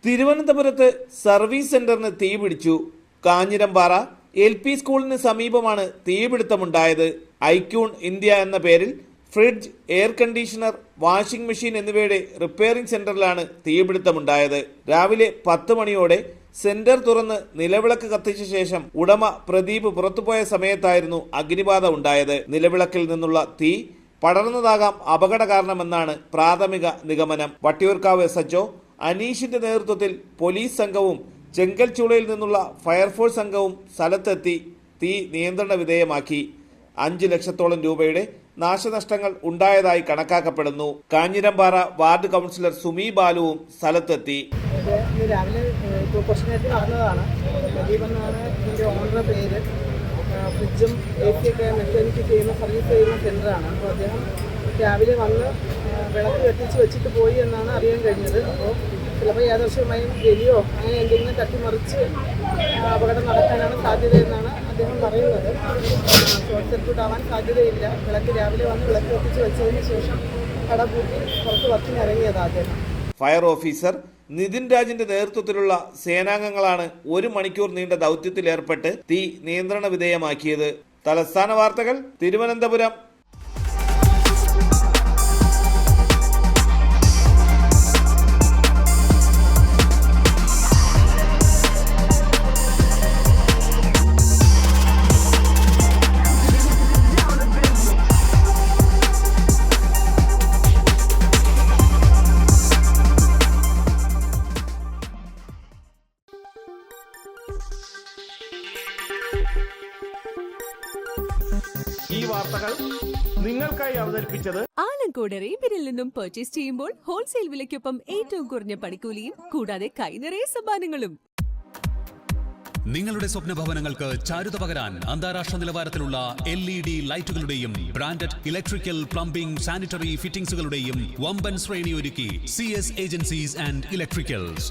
തിരുവനന്തപുരത്ത് സർവീസ് സെന്ററിന് തീപിടിച്ചു. കാഞ്ഞിരംപാറ LP സ്കൂളിന് സമീപമാണ് തീപിടുത്തമുണ്ടായത്. ഐക്യൂൺ ഇന്ത്യ എന്ന പേരിൽ fridge, air conditioner, washing machine എന്നിവയുടെ റിപ്പയറിംഗ് സെന്ററിലാണ് തീപിടുത്തമുണ്ടായത്. രാവിലെ 10 മണിയോടെ സെന്റർ തുറന്ന് നിലവിളക്ക് കത്തിച്ച ശേഷം ഉടമ പ്രദീപ് പുറത്തുപോയ സമയത്തായിരുന്നു അഗ്നിബാധ ഉണ്ടായത്. നിലവിളക്കിൽ നിന്നുള്ള തീ പടർന്നതാകാം അപകട കാരണമെന്നാണ് പ്രാഥമിക നിഗമനം. വട്ടിയൂർക്കാവ് SHO അനീഷിന്റെ നേതൃത്വത്തിൽ പോലീസ് സംഘവും ചെങ്കൽച്ചൂളയിൽ നിന്നുള്ള ഫയർഫോഴ്സ് സംഘവും സ്ഥലത്തെത്തി തീ നിയന്ത്രണ വിധേയമാക്കി. 5 ലക്ഷത്തോളം രൂപയുടെ നാശനഷ്ടങ്ങൾ ഉണ്ടായതായി കണക്കാക്കപ്പെടുന്നു. കാഞ്ഞിരംപാറ വാർഡ് കൗൺസിലർ സുമി ബാലുവും സ്ഥലത്തെത്തി. രാവിലെ കുറച്ച് നേരത്തെ നടന്നതാണ്. പ്രദീപെന്നാണ് ഇതിൻ്റെ ഓണറുടെ പേര്. ഫ്രിഡ്ജും AC ഒക്കെ മെക്കാനിക്ക് ചെയ്യുന്ന സർവീസ് ചെയ്യുന്ന സെൻ്ററാണ്. അപ്പോൾ അദ്ദേഹം രാവിലെ വന്ന് വിളക്ക് കത്തിച്ച് വെച്ചിട്ട് പോയി എന്നാണ് അറിയാൻ കഴിഞ്ഞത്. അപ്പോൾ ചിലപ്പോൾ യാദൃശ്യമായും എലിയോ അങ്ങനെ എന്തെങ്കിലും തട്ടിമറിച്ച് അപകടം നടക്കാനാണ് സാധ്യതയെന്നാണ് അദ്ദേഹം പറയുന്നത്. ഷോർട്ട് സർക്യൂട്ട് ആവാൻ സാധ്യതയില്ല. വിളക്ക് രാവിലെ വന്ന് വിളക്ക് കത്തിച്ച് വെച്ചതിന് ശേഷം കട പൂട്ടി പുറത്ത് വർക്കിന് ഇറങ്ങിയതാണ് അദ്ദേഹം. ഫയർ ഓഫീസർ നിതിൻ രാജിന്റെ നേതൃത്വത്തിലുള്ള സേനാംഗങ്ങളാണ് 1 മണിക്കൂർ നീണ്ട ദൗത്യത്തിലേർപ്പെട്ട് തീ നിയന്ത്രണ വിധേയമാക്കിയത്. തലസ്ഥാന വാർത്തകൾ, തിരുവനന്തപുരം. ഈ വാർത്തകൾ നിങ്ങൾക്കായി അവതരിപ്പിച്ചത് ആലങ്കോട് റേബിനിൽ നിന്നും പർച്ചേസ് ചെയ്യുമ്പോൾ ഹോൾസെയിൽ വിലയ്ക്കൊപ്പം ഏറ്റവും കുറഞ്ഞ പണിക്കൂലിയും കൂടാതെ കൈനിറയെ സമ്മാനങ്ങളും. നിങ്ങളുടെ സ്വപ്ന ഭവനങ്ങൾക്ക് ചാരുത പകരാൻ അന്താരാഷ്ട്ര നിലവാരത്തിലുള്ള LED ലൈറ്റുകളുടെയും ബ്രാൻഡഡ് ഇലക്ട്രിക്കൽ, പ്ലംബിംഗ്, സാനിറ്ററി ഫിറ്റിംഗ്സുകളുടെയും വമ്പൻ ശ്രേണി ഒരുക്കി CS ഏജൻസീസ് ആൻഡ് ഇലക്ട്രിക്കൽസ്.